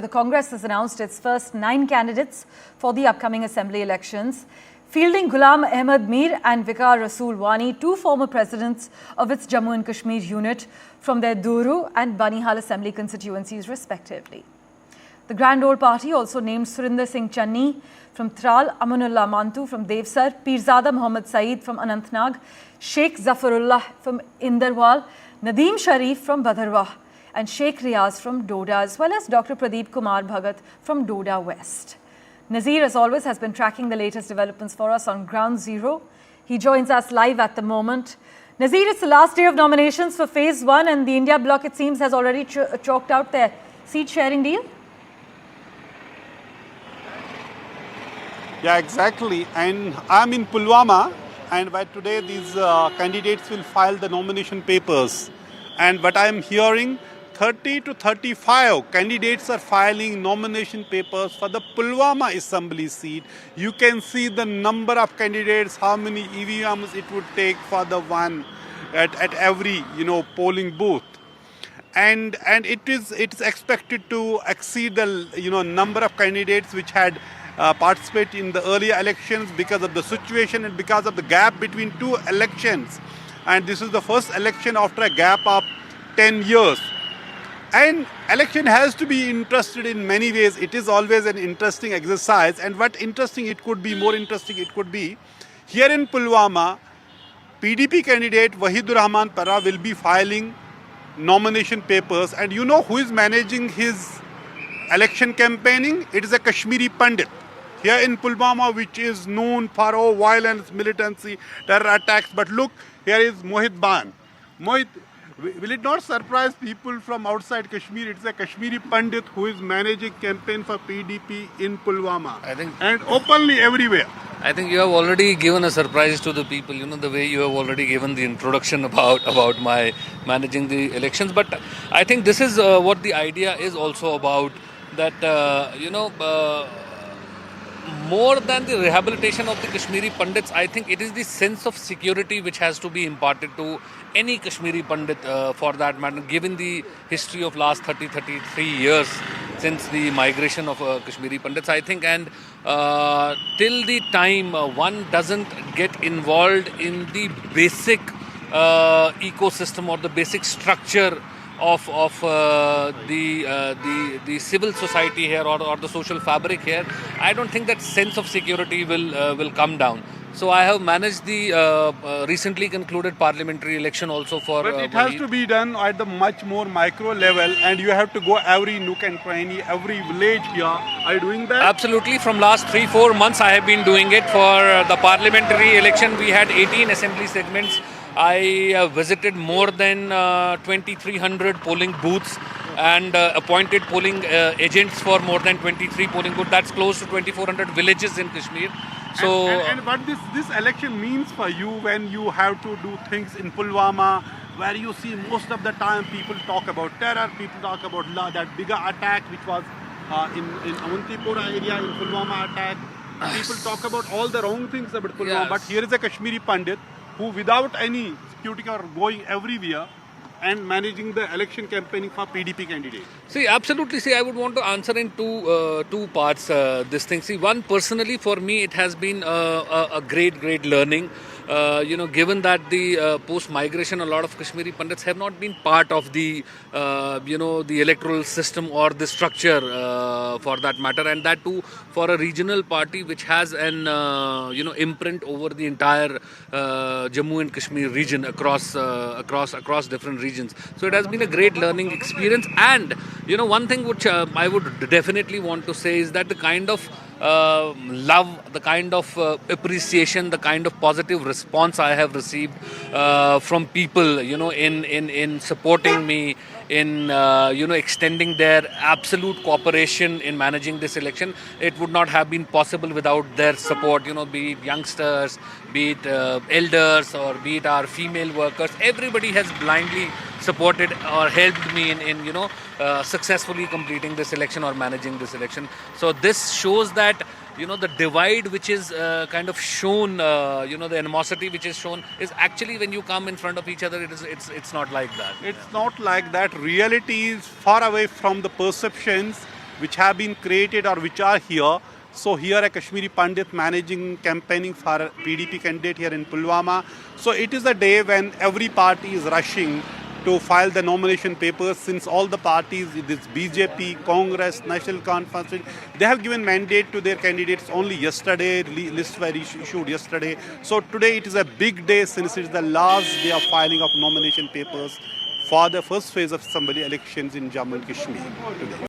The Congress has announced its first 9 candidates for the upcoming assembly elections, fielding Ghulam Ahmad Mir and Vikar Rasool Wani, 2 former presidents of its Jammu and Kashmir unit from their Dooru and Banihal assembly constituencies respectively. The Grand Old Party also named Surinder Singh Channi from Tral, Amanullah Mantu from Devsar, Pirzada Muhammad Saeed from Anantnag, Sheikh Zafarullah from Inderwal, Nadeem Sharif from Bhadarwah, and Sheikh Riaz from Doda, as well as Dr. Pradeep Kumar Bhagat from Doda West. Nazir, as always, has been tracking the latest developments for us on Ground Zero. He joins us live at the moment. Nazir, it's the last day of nominations for Phase 1 and the India bloc, it seems, has already chalked out their seat-sharing deal. Yeah, exactly. And I'm in Pulwama, and by today these candidates will file the nomination papers. And what I'm hearing, 30 to 35 candidates are filing nomination papers for the Pulwama assembly seat. You can see the number of candidates, how many EVMs it would take for the one at every polling booth. And it's expected to exceed the number of candidates which had participated in the earlier elections because of the situation and because of the gap between 2 elections. And this is the first election after a gap of 10 years. And election has to be interested in many ways. It is always an interesting exercise. And what interesting it could be, more interesting it could be, here in Pulwama, PDP candidate Wahidur Rahman Para will be filing nomination papers. And you know who is managing his election campaigning? It is a Kashmiri Pandit here in Pulwama, which is known for violence, militancy, terror attacks. But look, here is Mohit Ban. Mohit, will it not surprise people from outside Kashmir? It's a Kashmiri Pandit who is managing campaign for PDP in Pulwama. And openly everywhere. I think you have already given a surprise to the people, the way you have already given the introduction about my managing the elections. But I think this is what the idea is also about, that, more than the rehabilitation of the Kashmiri Pandits, I think it is the sense of security which has to be imparted to any Kashmiri Pandit for that matter, given the history of last 33 years since the migration of Kashmiri Pandits, I think. And till the time one doesn't get involved in the basic ecosystem or the basic structure of the civil society here or the social fabric here, I don't think that sense of security will come down. So I have managed the recently concluded parliamentary election also for. But it has to be done at the much more micro level, and you have to go every nook and cranny, every village here. Are you doing that? Absolutely. From last 3-4 months, I have been doing it. For the parliamentary election, we had 18 assembly segments. I visited more than 2,300 polling booths and appointed polling agents for more than 23 polling booths. That's close to 2,400 villages in Kashmir. So, and what this election means for you when you have to do things in Pulwama, where you see most of the time people talk about terror, people talk about that bigger attack which was in Avantipura area, in Pulwama attack. People talk about all the wrong things about Pulwama, but here is a Kashmiri Pandit who, without any security, are going everywhere and managing the election campaigning for PDP candidates. See, absolutely. See, I would want to answer in two parts this thing. See, one, personally for me, it has been a great learning. Given that the post-migration, a lot of Kashmiri Pandits have not been part of the, the electoral system or the structure for that matter, and that too for a regional party which has an, imprint over the entire Jammu and Kashmir region across different regions. So it has been a great learning experience. And, one thing which I would definitely want to say is that the kind of love, the kind of appreciation, the kind of positive response I have received from people, in supporting me, in extending their absolute cooperation in managing this election. It would not have been possible without their support, be it youngsters, be it elders, or be it our female workers. Everybody has blindly supported or helped me in successfully completing this election or managing this election. So this shows that the divide which is kind of shown, the animosity which is shown is actually, when you come in front of each other, it's not like that. It's not like that. Reality is far away from the perceptions. which have been created or which are here. So here a Kashmiri Pandit managing campaigning for a PDP candidate here in Pulwama. So it is a day when every party is rushing to file the nomination papers, since all the parties, this BJP, Congress, National Conference, they have given mandate to their candidates only yesterday, lists were issued yesterday. So today it is a big day, since it is the last day of filing of nomination papers for the first phase of assembly elections in Jammu and Kashmir today.